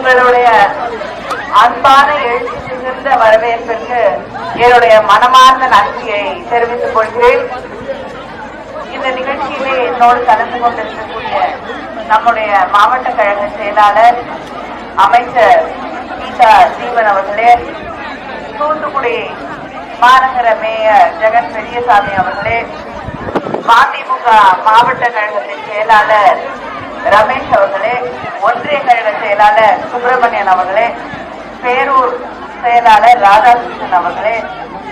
உங்களுடைய அன்பான எழுச்சி மிகுந்த வரவேற்பிற்கு என்னுடைய மனமார்ந்த நன்றியை தெரிவித்துக் கொள்கிறேன். இந்த நிகழ்ச்சியிலே என்னோடு கலந்து கொண்டிருக்கக்கூடிய நம்முடைய மாவட்ட கழக செயலாளர் அமைச்சர் கீதா ஜீவன் அவர்களே, தூத்துக்குடி மாநகர மேயர் ஜெகன் பெரியசாமி அவர்களே, மதிமுக மாவட்ட கழகத்தின் செயலாளர் ரமேஷ் அவர்களே, ஒன்றிய கழக செயலாளர் சுப்பிரமணியன் அவர்களே, பேரூர் செயலாளர் ராதாகிருஷ்ணன் அவர்களே,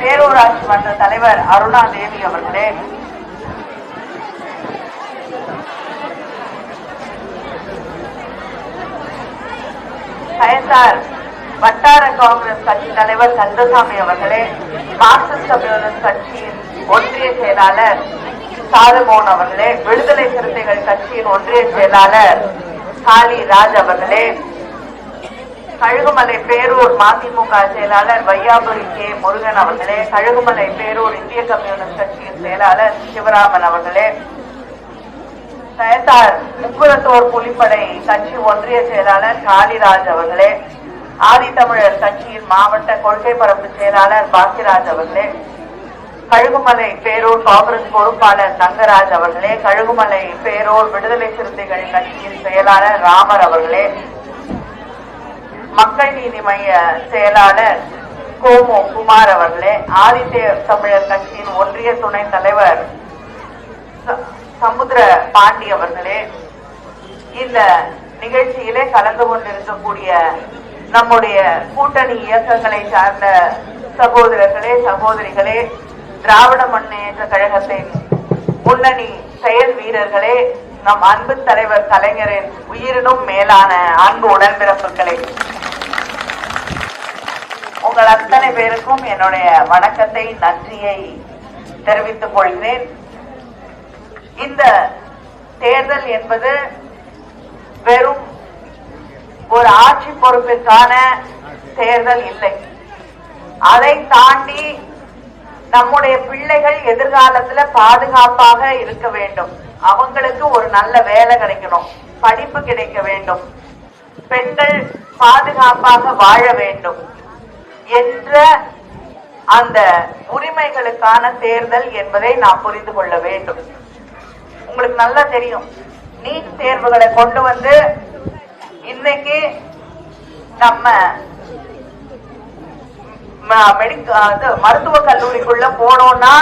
பேரூராட்சி மன்ற தலைவர் அருணா தேவி அவர்களே, கயசார் வட்டார காங்கிரஸ் கட்சி தலைவர் கந்தசாமி அவர்களே, மார்க்சிஸ்ட் கம்யூனிஸ்ட் கட்சியின் ஒன்றிய செயலாளர் சாலுமோன் அவர்களே, விடுதலை சிறுத்தைகள் கட்சியின் ஒன்றிய செயலாளர் காளி ராஜ் அவர்களே, கழுகுமலை பேரூர் மதிமுக செயலாளர் வையாபுரி கே முருகன் அவர்களே, கழுகுமலை பேரூர் இந்திய கம்யூனிஸ்ட் கட்சியின் செயலாளர் சிவராமன் அவர்களே, கயத்தார் முக்குளத்தோர் புலிப்படை கட்சி ஒன்றிய செயலாளர் காளிராஜ் அவர்களே, ஆதித்தமிழர் கட்சியின் மாவட்ட கொள்கை பரப்பு செயலாளர் பாக்கியராஜ் அவர்களே, கழுகுமலை பேரூர் காங்கிரஸ் பொறுப்பாளர் தங்கராஜ் அவர்களே, கழுகுமலை பேரூர் விடுதலை சிறுத்தைகள் கட்சியின் செயலாளர் ராமர் அவர்களே, மக்கள் நீதி மைய செயலாளர் கோமு குமார் அவர்களே, ஆதித்ய தமிழர் கட்சியின் ஒன்றிய துணைத் தலைவர் சமுத்திர பாண்டி அவர்களே, இந்த நிகழ்ச்சியிலே கலந்து கொண்டிருக்கக்கூடிய நம்முடைய கூட்டணி இயக்கங்களை சார்ந்த சகோதரர்களே, சகோதரிகளே, திராவிட முன்னேற்ற கழகத்தின் முன்னணி செயல் வீரர்களே, நம் அன்பு தலைவர் கலைஞரின் உயிரினும் மேலான அன்பு உடன்பிறப்புகளை, உங்கள் அத்தனை பேருக்கும் என்னுடைய வணக்கத்தை, நன்றியை தெரிவித்துக் கொள்கிறேன். இந்த தேர்தல் என்பது வெறும் ஒரு ஆட்சி பொறுப்பிற்கான தேர்தல் இல்லை. அதை தாண்டி நம்முடைய பிள்ளைகள் எதிர்காலத்துல பாதுகாப்பாக இருக்க வேண்டும், அவங்களுக்கு ஒரு நல்ல வேலை கிடைக்கணும், படிப்பு கிடைக்க வேண்டும், பெண்கள் பாதுகாப்பாக வாழ வேண்டும் என்ற அந்த உரிமைகளுக்கான தேர்தல் என்பதை நாம் புரிந்து கொள்ள வேண்டும். உங்களுக்கு நல்லா தெரியும், நீட் தேர்வுகளை கொண்டு வந்து இன்னைக்கு நம்ம மருத்துவ கல்லூரிக்குள்ள போனோம்னா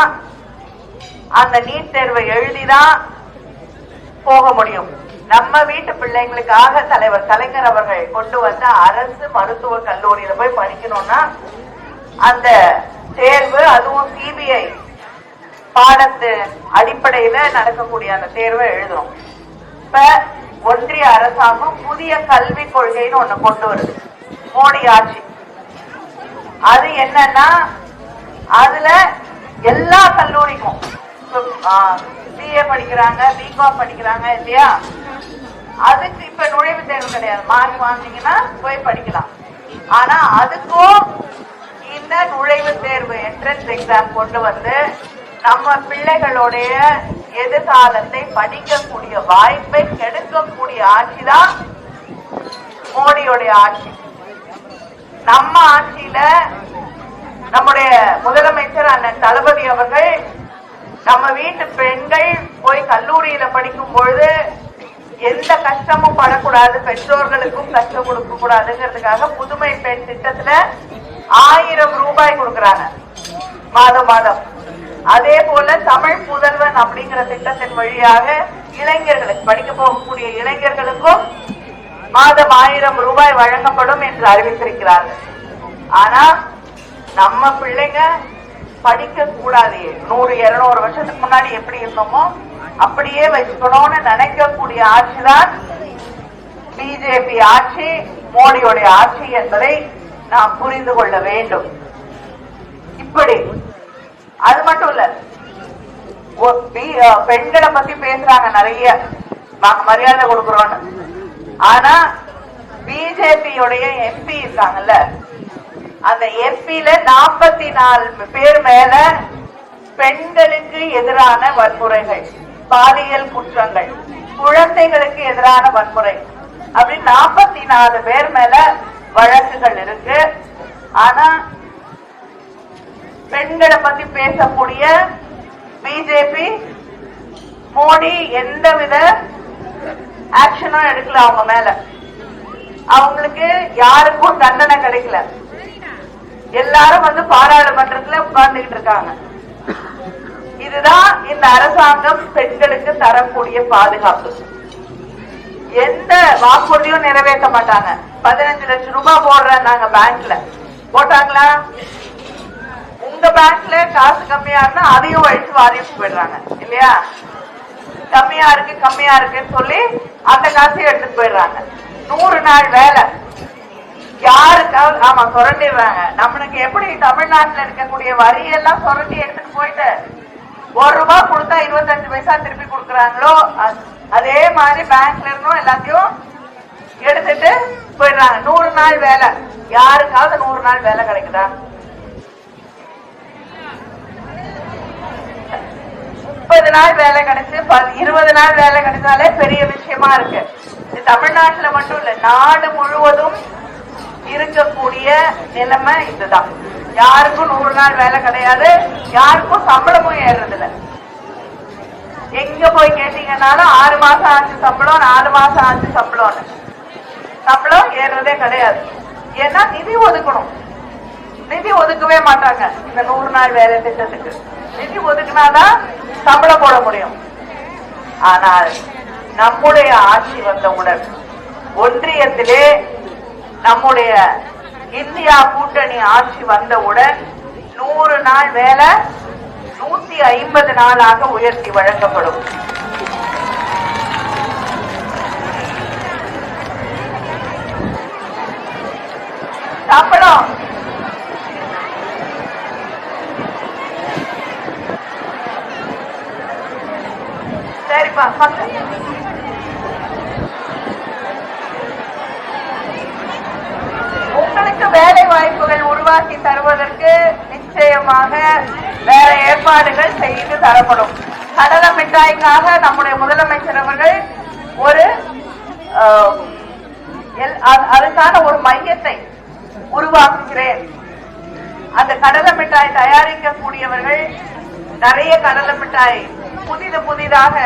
அந்த நீட் தேர்வை எழுதிதான் போக முடியும். நம்ம வீட்டு பிள்ளைங்களுக்காக தலைவர் கலைஞர் அவர்கள் கொண்டு வந்த அரசு மருத்துவ கல்லூரியில போய் படிக்கணும்னா அந்த தேர்வு, அதுவும் சிபிஐ பாடத்து அடிப்படையில நடக்கக்கூடிய அந்த தேர்வை எழுதணும். இப்ப ஒன்றிய அரசாங்கம் புதிய கல்விக் கொள்கைன்னு ஒண்ணு கொண்டு வருது, மோடி ஆட்சி. அது என்னன்னா, அதுல எல்லா கல்லூரிக்கும் சிஏ படிக்கிறாங்க, பிகாம் படிக்கிறாங்க இல்லையா, அதுக்கு இப்ப நுழைவுத் தேர்வு கிடையாது. மார்க் வாங்கினீங்கன்னா போய் படிக்கலாம். ஆனா அதுக்கும் இந்த நுழைவுத் தேர்வு என்ட்ரன்ஸ் எக்ஸாம் கொண்டு வந்து நம்ம பிள்ளைகளுடைய எதிர்காலத்தை படிக்கக்கூடிய வாய்ப்பை கெடுக்கக்கூடிய ஆட்சிதான் மோடியோடைய ஆட்சி. நம்ம ஆட்சியில நம்முடைய முதலமைச்சர் அண்ணன் தளபதி அவர்கள் நம்ம வீட்டு பெண்கள் போய் கல்லூரியில படிக்கும் பொழுது எந்த கஷ்டமும் படக்கூடாது, பெற்றோர்களுக்கும் கஷ்டம் கொடுக்க கூடாதுங்கிறதுக்காக புதுமை பெண் திட்டத்துல 1000 ரூபாய் கொடுக்கறாங்க மாதம் மாதம். அதே போல தமிழ் புதல்வன் அப்படிங்கிற திட்டத்தின் வழியாக இளைஞர்களுக்கு, படிக்க போகக்கூடிய இளைஞர்களுக்கும் மாதம் 1000 ரூபாய் வழங்கப்படும் என்று அறிவித்திருக்கிறார்கள். ஆனா நம்ம பிள்ளைங்க படிக்க கூடாது, 100-200 வருஷத்துக்கு முன்னாடி எப்படி இருந்தோமோ அப்படியே வச்சுக்கணும்னு நினைக்கக்கூடிய ஆட்சிதான் பிஜேபி ஆட்சி, மோடியோடைய ஆட்சி என்பதை நாம் புரிந்து கொள்ள வேண்டும். இப்படி அது மட்டும் இல்ல, பெண்களை பத்தி பேசுறாங்க நிறைய, நாங்க மரியாதை கொடுக்கிறோம். ஆனா பிஜேபியோடைய எம்பி இருக்காங்கல்ல, அந்த எம்பில 44 பேர் மேல பெண்களுக்கு எதிரான வன்முறைகள், பாலியல் குற்றங்கள், குழந்தைகளுக்கு எதிரான வன்முறை, அப்படி 44 பேர் மேல வழக்குகள் இருக்கு. ஆனா பெண்களை பத்தி பேசக்கூடிய பிஜேபி மோடி எந்தவித ஆக்ஷனும் எடுக்கல. அவங்க மேல அவங்களுக்கு யாருக்கும் தண்டனை கிடைக்கல. எல்லாரும் பாராளுமன்றத்துல உட்கார்ந்துகிட்டு இருக்காங்க. இதுதான் இந்த அரசாங்கம் பெண்களுக்கு தரக்கூடிய பாதுகாப்பு. எந்த வாக்குறுதியும் நிறைவேற்ற மாட்டாங்க. 15 லட்சம் ரூபாய் போடுறேன் நாங்க பேங்க்ல, போட்டாங்களா? உங்க பேங்க்ல காசு கம்மியா இருந்தா அதையும் வழிச்சு வாரிட்டு போயிடுறாங்க இல்லையா? கம்மியா இருக்குன்னு சொல்லி அந்த காசையும் எடுத்துட்டு போயிடுறாங்க. 100 நாள் வேலை யாருக்காவது ஆமா சுரண்டிடுறாங்க. நம்மளுக்கு எப்படி தமிழ்நாட்டுல இருக்கக்கூடிய வரியெல்லாம் சுரண்டி எடுத்துட்டு போயிட்டு 1 ரூபாய் கொடுத்தா 25 பைசா திருப்பி கொடுக்கறாங்களோ அதே மாதிரி பேங்க்ல இருந்தும் எல்லாத்தையும் எடுத்துட்டு போயிடுறாங்க. 100 நாள் வேலை யாருக்காவது 100 நாள் வேலை கிடைக்குதா? 30 நாள் வேலை கிடைச்சு 20 நாள் வேலை கிடைச்சாலே பெரிய விஷயமா இருக்கு. இது தமிழ்நாட்டுல மட்டும் இல்ல, நாடு முழுவதும் இருக்கக்கூடிய நிலைமை இதுதான். யாருக்கும் 100 நாள் வேலை கிடையாது, யாருக்கும் சம்பளமும் ஏறுறது இல்ல. எங்க போய் கேட்டீங்கன்னாலும் 6 மாசம் ஆச்சு சம்பளம், 4 மாசம் ஆச்சு சம்பளம் ஏறுறதே கிடையாது. ஏன்னா நிதி ஒதுக்கணும். நிதி ஒதுக்கவே மாட்டாங்க. இந்த 100 நாள் வேலை திட்டத்துக்கு நிதி ஒதுக்குனாதான் சம்பளம் போட முடியும். ஆனால் நம்முடைய ஆட்சி வந்தவுடன் ஒன்றியத்திலே நம்முடைய இந்தியா கூட்டணி ஆட்சி வந்தவுடன் 100 நாள் வேலை 150 நாளாக உயர்த்தி வழங்கப்படும். சம்பளம் சரிப்பா. உங்களுக்கு வேலை வாய்ப்புகள் உருவாக்கி தருவதற்கு நிச்சயமாக வேற ஏற்பாடுகள் செய்து தரப்படும். கடலை மிட்டாய்க்காக நம்முடைய முதலமைச்சர் அவர்கள் அதுக்கான ஒரு மையத்தை உருவாக்குகிறேன். அந்த கடலை மிட்டாய் தயாரிக்கக்கூடியவர்கள் நிறைய கடலை மிட்டாய் புதிதாக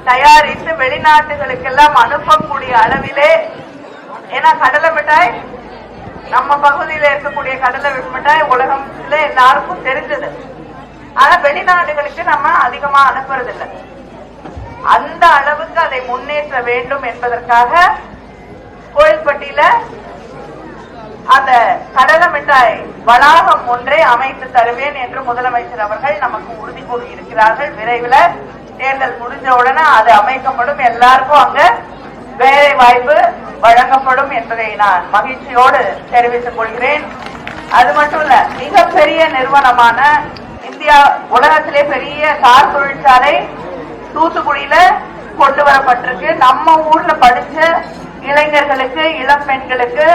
தயாரித்து வெளிநாட்டுகளுக்கெல்லாம் அனுப்பக்கூடிய அளவிலே, ஏன்னா கடலை மிட்டாய் நம்ம பகுதியில இருக்கக்கூடிய கடலை மிட்டாய் உலகத்துல எல்லாருக்கும் தெரிஞ்சது. ஆனா வெளிநாடுகளுக்கு நம்ம அதிகமா அனுப்புறதில்லை. அந்த அளவுக்கு அதை முன்னேற்ற வேண்டும் என்பதற்காக கோயில்பட்டியில அந்த கடலை மிட்டாய் வளாகம் ஒன்றை அமைத்து தருவேன் என்று முதலமைச்சர் அவர்கள் நமக்கு உறுதி கூறியிருக்கிறார்கள். விரைவில் தேர்தல் முடிஞ்ச உடனே அது அமைக்கப்படும். எல்லாருக்கும் அங்க வேலை வாய்ப்பு வழங்கப்படும் என்பதை நான் மகிழ்ச்சியோடு தெரிவித்துக் கொள்கிறேன். அது மட்டும் இல்ல, மிகப்பெரிய நிறுவனமான இந்தியா உலகத்திலே பெரிய கார் தொழிற்சாலை தூத்துக்குடியில கொண்டு வரப்பட்டிருக்கு. நம்ம ஊர்ல படிச்ச இளைஞர்களுக்கு, இளம் பெண்களுக்கு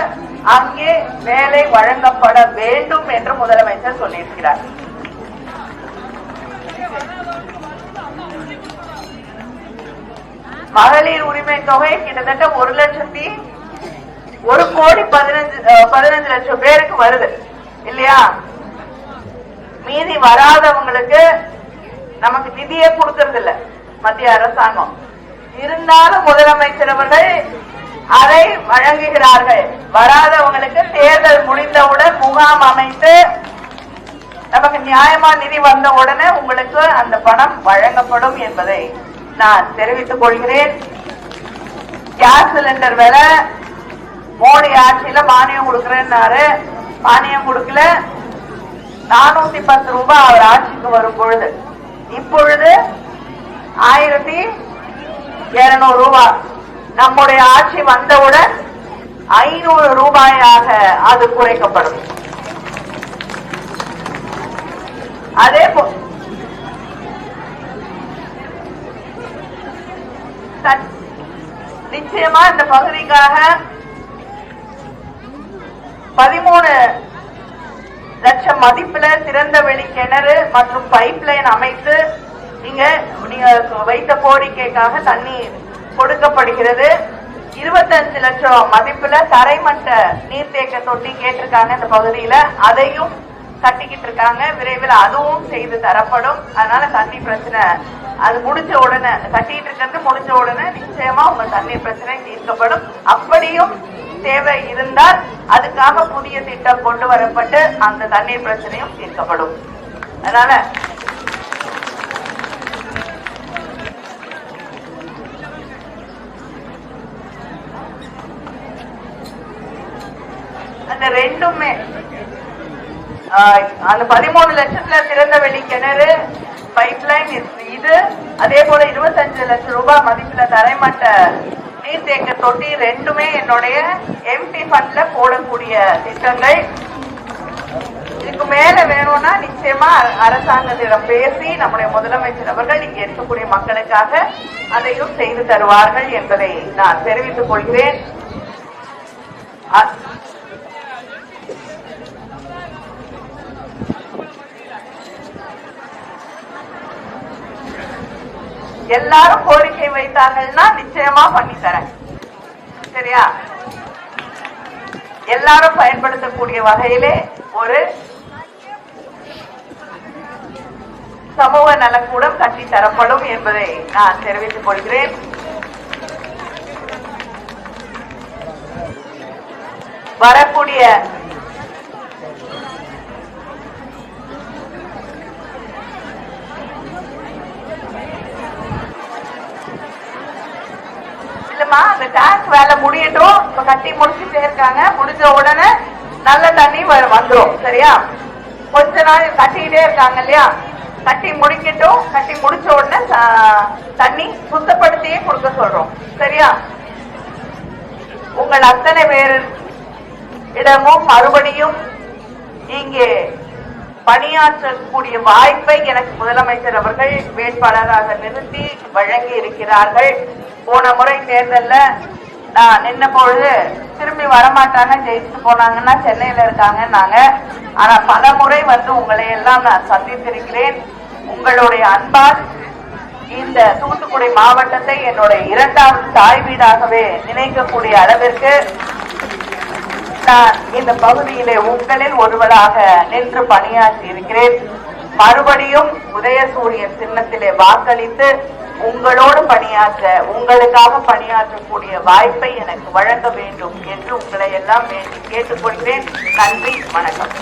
அங்கே வேலை வழங்கப்பட வேண்டும் என்று முதலமைச்சர் சொல்லியிருக்கிறார். மகளிர் உரிமை தொகை கிட்டத்தட்ட 1,15 லட்சம் பேருக்கு வருது இல்லையா? மீதி வராதவங்களுக்கு நமக்கு நிதியே கொடுக்கறது இல்ல மத்திய அரசாங்கம். இருந்தாலும் முதலமைச்சர் அவர்கள் அதை வழங்குகிறார்கள். வராதவங்களுக்கு தேர்தல் முடிந்தவுடன் முகாம் அமைத்து நமக்கு நியாயமா நிதி வந்த உடனே உங்களுக்கு அந்த பணம் வழங்கப்படும் என்பதை நான் தெரிவித்துக் கொள்கிறேன். கேஸ் சிலிண்டர் விலை மோடி ஆட்சியில மானியம் கொடுக்கிறேன்னாரு, மானியம் கொடுக்கல. 410 ரூபாய் அவர் ஆட்சிக்கு வரும் பொழுது, இப்பொழுது 1200 ரூபாய். நம்முடைய ஆட்சி வந்தவுடன் 500 ரூபாயாக அது குறைக்கப்படும். அதே போல் நிச்சயமா இந்த பகுதிக்காக 13 லட்சம் மதிப்புல திறந்த வெளி கிணறு மற்றும் பைப் லைன் அமைத்து நீங்க வைத்த கோரிக்கைக்காக தண்ணீர் கொடுக்கப்படுகிறது. 25 லட்சம் மதிப்புல தரைமட்ட நீர்த்தேக்க தொட்டி கேட்டிருக்காங்க இந்த பகுதியில. அதையும் கட்டிக்கிட்டு இருக்காங்க. விரைவில் அதுவும் செய்து தரப்படும். அதனால தண்ணி பிரச்சனை அது முடிஞ்ச உடனே, கட்டிட்டு இருக்கிறது முடிஞ்ச உடனே நிச்சயமா உங்க தண்ணீர் பிரச்சனை தீர்க்கப்படும். அப்படியும் தேவை இருந்தால் அதுக்காக புதிய திட்டம் கொண்டு வரப்பட்டு அந்த தண்ணீர் பிரச்சனையும் தீர்க்கப்படும். அதனால அந்த ரெண்டுமே அந்த 13 லட்சத்துல திறந்த வெளி கிணறு, பைப்லைன் இது, அதே போல 25 லட்சம் ரூபாய் மதிப்புல தரைமட்ட நீர்த்தேக்க தொட்டி ரெண்டுமே என்னுடைய எம்டி ஃபண்ட்ல போடக்கூடிய திட்டங்கள். இதுக்கு மேல வேணும்னா நிச்சயமா அரசாங்கத்திடம் பேசி நம்முடைய முதலமைச்சர் அவர்கள் இங்க இருக்கக்கூடிய மக்களுக்காக அதையும் செய்து தருவார்கள் என்பதை நான் தெரிவித்துக் கொள்கிறேன். எல்லாரும் கோரிக்கை வைத்தாங்கன்னா நிச்சயமா பண்ணி தரேன். சரியா? எல்லாரும் பயன்படுத்தக்கூடிய வகையிலே ஒரு சமூக நலக்கூடம் கட்டி தரப்படும் என்பதை நான் தெரிவித்துக் கொள்கிறேன். வரக்கூடிய அந்த டேங்க் வேலை முடியட்டும். இப்ப கட்டி முடிச்சுட்டே இருக்காங்க. முடிஞ்ச உடனே நல்ல தண்ணி வந்துடும். சரியா? கொஞ்ச நாள் கட்டிக்கிட்டே இருக்காங்க இல்லையா? கட்டி முடிக்கட்டும். கட்டி முடிச்ச உடனே தண்ணி சுத்தப்படுத்தியே கொடுக்க சொல்றோம். சரியா? உங்கள் அத்தனை பேர் இடமும் மறுபடியும் இங்கே பணியாற்றக்கூடிய வாய்ப்பை எனக்கு முதலமைச்சர் அவர்கள் வேட்பாளராக நிறுத்தி வழங்கி இருக்கிறார்கள். போன முறை தேர்தல்ல நான் நின்ன பொழுது திரும்பி வரமாட்டாங்க, ஜெயிச்சுட்டு போனாங்கன்னா சென்னையில இருக்காங்கன்னாங்க. ஆனா பல முறை உங்களை எல்லாம் நான் சந்தித்திருக்கிறேன். உங்களுடைய அன்பால் இந்த தூத்துக்குடி மாவட்டத்தை என்னுடைய 2வது தாய் வீடாகவே நினைக்கக்கூடிய அளவிற்கு நான் இந்த பகுதியிலே உங்களில் ஒருவராக நின்று பணியாற்றி இருக்கிறேன். மறுபடியும் உதயசூரிய சின்னத்திலே வாக்களித்து உங்களோடு பணியாற்ற, உங்களுக்காக பணியாற்றக்கூடிய வாய்ப்பை எனக்கு வழங்க வேண்டும் என்று உங்களை எல்லாம் வேண்டி கேட்டுக்கொள்கிறேன். நன்றி, வணக்கம்.